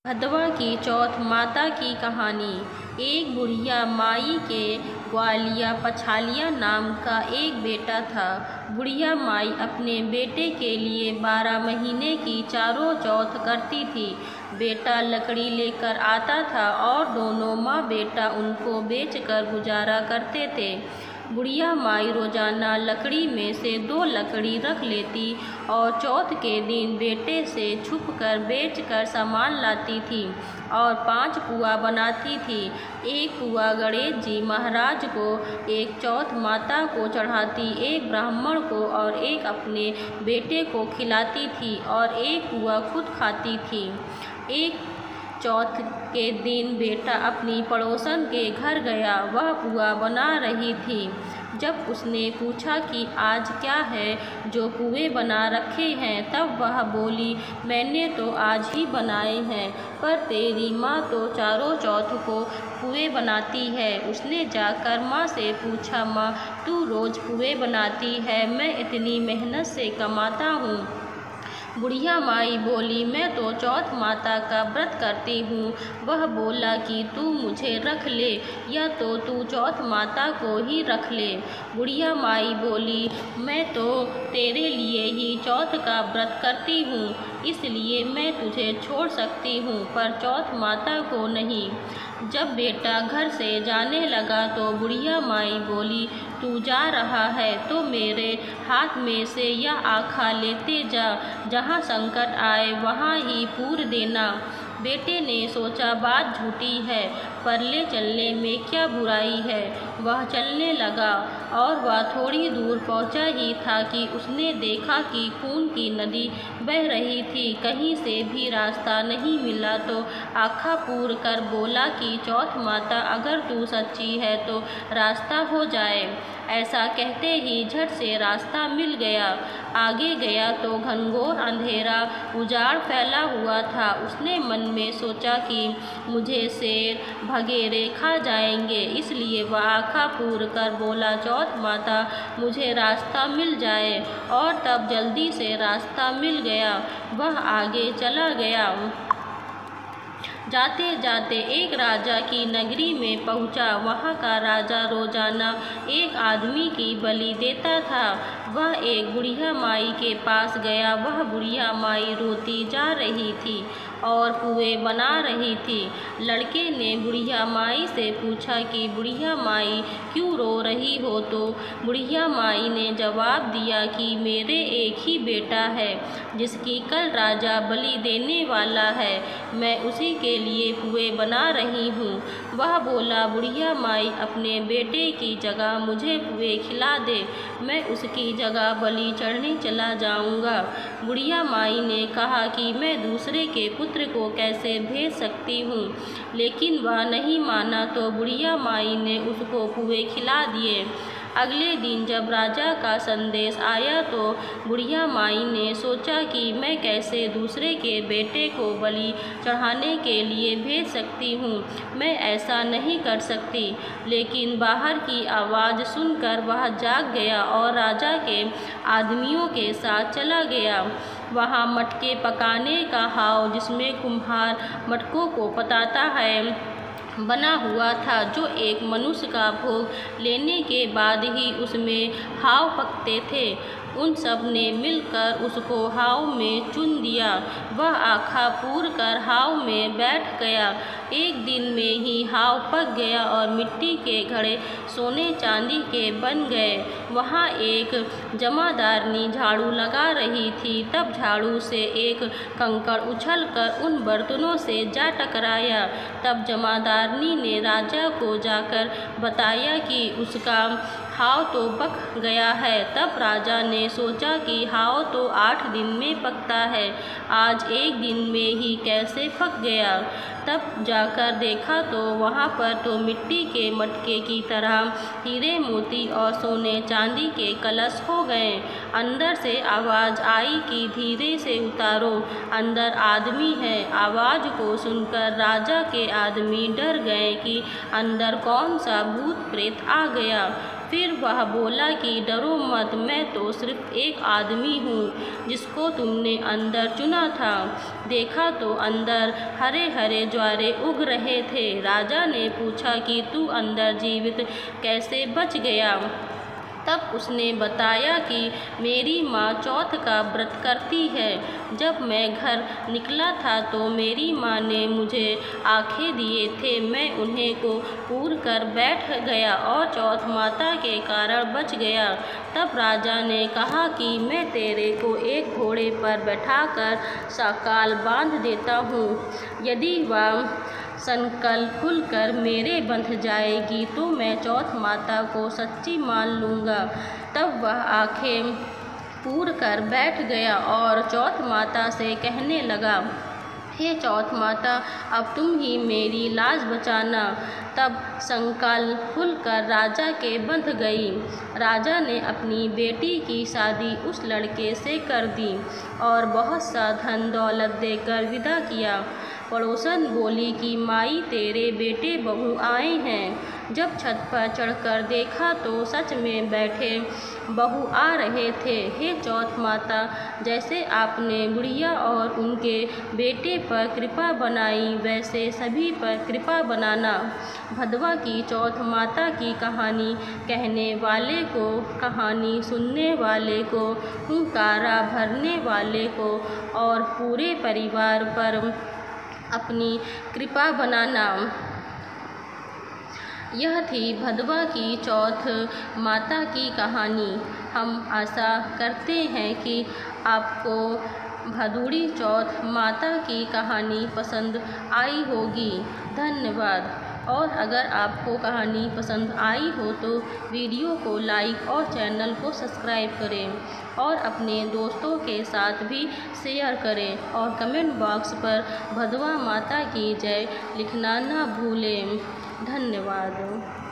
भदवा की चौथ माता की कहानी। एक बुढ़िया माई के ग्वालिया पछालिया नाम का एक बेटा था। बुढ़िया माई अपने बेटे के लिए 12 महीने की चारों चौथ करती थी। बेटा लकड़ी लेकर आता था और दोनों माँ बेटा उनको बेचकर गुजारा करते थे। बुढ़िया माई रोजाना लकड़ी में से 2 लकड़ी रख लेती और चौथ के दिन बेटे से छुपकर बेचकर सामान लाती थी और 5 पुआ बनाती थी। एक पुआ गणेश जी महाराज को, एक चौथ माता को चढ़ाती, एक ब्राह्मण को और एक अपने बेटे को खिलाती थी और एक पुआ खुद खाती थी। एक चौथ के दिन बेटा अपनी पड़ोसन के घर गया। वह पुआ बना रही थी। जब उसने पूछा कि आज क्या है जो पुए बना रखे हैं, तब वह बोली, मैंने तो आज ही बनाए हैं, पर तेरी माँ तो चारों चौथ को पुए बनाती है। उसने जाकर माँ से पूछा, माँ तू रोज़ पुए बनाती है, मैं इतनी मेहनत से कमाता हूँ। बुढ़िया माई बोली, मैं तो चौथ माता का व्रत करती हूँ। वह बोला कि तू मुझे रख ले या तो तू चौथ माता को ही रख ले। बुढ़िया माई बोली, मैं तो तेरे लिए ही चौथ का व्रत करती हूँ, इसलिए मैं तुझे छोड़ सकती हूँ, पर चौथ माता को नहीं। जब बेटा घर से जाने लगा तो बुढ़िया माई बोली, तू जा रहा है तो मेरे हाथ में से यह आखा लेते जा, जहाँ संकट आए वहाँ ही पूर देना। बेटे ने सोचा बात झूठी है, पर ले चलने में क्या बुराई है। वह चलने लगा और वह थोड़ी दूर पहुंचा ही था कि उसने देखा कि खून की नदी बह रही थी। कहीं से भी रास्ता नहीं मिला तो आखा पूर कर बोला कि चौथ माता, अगर तू सच्ची है तो रास्ता हो जाए। ऐसा कहते ही झट से रास्ता मिल गया। आगे गया तो घनघोर अंधेरा उजाड़ फैला हुआ था। उसने मन में सोचा कि मुझे शेर भगेरे खा जाएंगे, इसलिए वह आखा पूर कर बोला, चौथ माता मुझे रास्ता मिल जाए। और तब जल्दी से रास्ता मिल गया। वह आगे चला गया। जाते जाते एक राजा की नगरी में पहुंचा। वहां का राजा रोजाना एक आदमी की बलि देता था। वह एक बुढ़िया माई के पास गया। वह बुढ़िया माई रोती जा रही थी और पुए बना रही थी। लड़के ने बुढ़िया माई से पूछा कि बुढ़िया माई क्यों रो रही हो, तो बुढ़िया माई ने जवाब दिया कि मेरे एक ही बेटा है, जिसकी कल राजा बलि देने वाला है, मैं उसी के लिए पुए बना रही हूँ। वह बोला, बुढ़िया माई अपने बेटे की जगह मुझे पुए खिला दे, मैं उसकी जगह बलि चढ़ने चला जाऊँगा। बुढ़िया माई ने कहा कि मैं दूसरे के पुत्र को कैसे भेज सकती हूँ, लेकिन वह नहीं माना तो बुढ़िया माई ने उसको पुए खिला दिए। अगले दिन जब राजा का संदेश आया तो बुढ़िया माई ने सोचा कि मैं कैसे दूसरे के बेटे को बलि चढ़ाने के लिए भेज सकती हूँ, मैं ऐसा नहीं कर सकती। लेकिन बाहर की आवाज़ सुनकर वह जाग गया और राजा के आदमियों के साथ चला गया। वहाँ मटके पकाने का हाव, जिसमें कुम्हार मटकों को पताता है, बना हुआ था, जो एक मनुष्य का भोग लेने के बाद ही उसमें हाव पकते थे। उन सब ने मिलकर उसको हाव में चुन दिया। वह आखा पूर कर हाव में बैठ गया। एक दिन में ही हाव पक गया और मिट्टी के घड़े सोने चांदी के बन गए। वहाँ एक जमादारनी झाड़ू लगा रही थी। तब झाड़ू से एक कंकड़ उछलकर उन बर्तनों से जा टकराया। तब जमादारनी ने राजा को जाकर बताया कि उसका हाव तो पक गया है। तब राजा ने सोचा कि हाव तो 8 दिन में पकता है, आज एक दिन में ही कैसे पक गया। तब जाकर देखा तो वहाँ पर तो मिट्टी के मटके की तरह हीरे मोती और सोने चांदी के कलश हो गए। अंदर से आवाज़ आई कि धीरे से उतारो, अंदर आदमी है। आवाज़ को सुनकर राजा के आदमी डर गए कि अंदर कौन सा भूत प्रेत आ गया। फिर वह बोला कि डरो मत, मैं तो सिर्फ एक आदमी हूँ जिसको तुमने अंदर चुना था। देखा तो अंदर हरे हरे ज्वारे उग रहे थे। राजा ने पूछा कि तू अंदर जीवित कैसे बच गया? तब उसने बताया कि मेरी माँ चौथ का व्रत करती है। जब मैं घर निकला था तो मेरी माँ ने मुझे आँखें दिए थे, मैं उन्हें को पूर कर बैठ गया और चौथ माता के कारण बच गया। तब राजा ने कहा कि मैं तेरे को एक घोड़े पर बैठाकर सकाल बांध देता हूँ। यदि वह संकल्प खुलकर मेरे बंध जाएगी तो मैं चौथ माता को सच्ची मान लूँगा। तब वह आँखें पूर कर बैठ गया और चौथ माता से कहने लगा, हे चौथ माता, अब तुम ही मेरी लाज बचाना। तब संकल्प खुलकर राजा के बंध गई। राजा ने अपनी बेटी की शादी उस लड़के से कर दी और बहुत सा धन दौलत देकर विदा किया। पड़ोसन बोली कि माई, तेरे बेटे बहू आए हैं। जब छत पर चढ़कर देखा तो सच में बैठे बहू आ रहे थे। हे चौथ माता, जैसे आपने बुढ़िया और उनके बेटे पर कृपा बनाई वैसे सभी पर कृपा बनाना। भदवा की चौथ माता की कहानी कहने वाले को, कहानी सुनने वाले को, हुंकारा भरने वाले को और पूरे परिवार पर अपनी कृपा बनाना। यह थी भदवा की चौथ माता की कहानी। हम आशा करते हैं कि आपको भदुड़ी चौथ माता की कहानी पसंद आई होगी। धन्यवाद। और अगर आपको कहानी पसंद आई हो तो वीडियो को लाइक और चैनल को सब्सक्राइब करें और अपने दोस्तों के साथ भी शेयर करें और कमेंट बॉक्स पर भदवा माता की जय लिखना ना भूलें। धन्यवाद।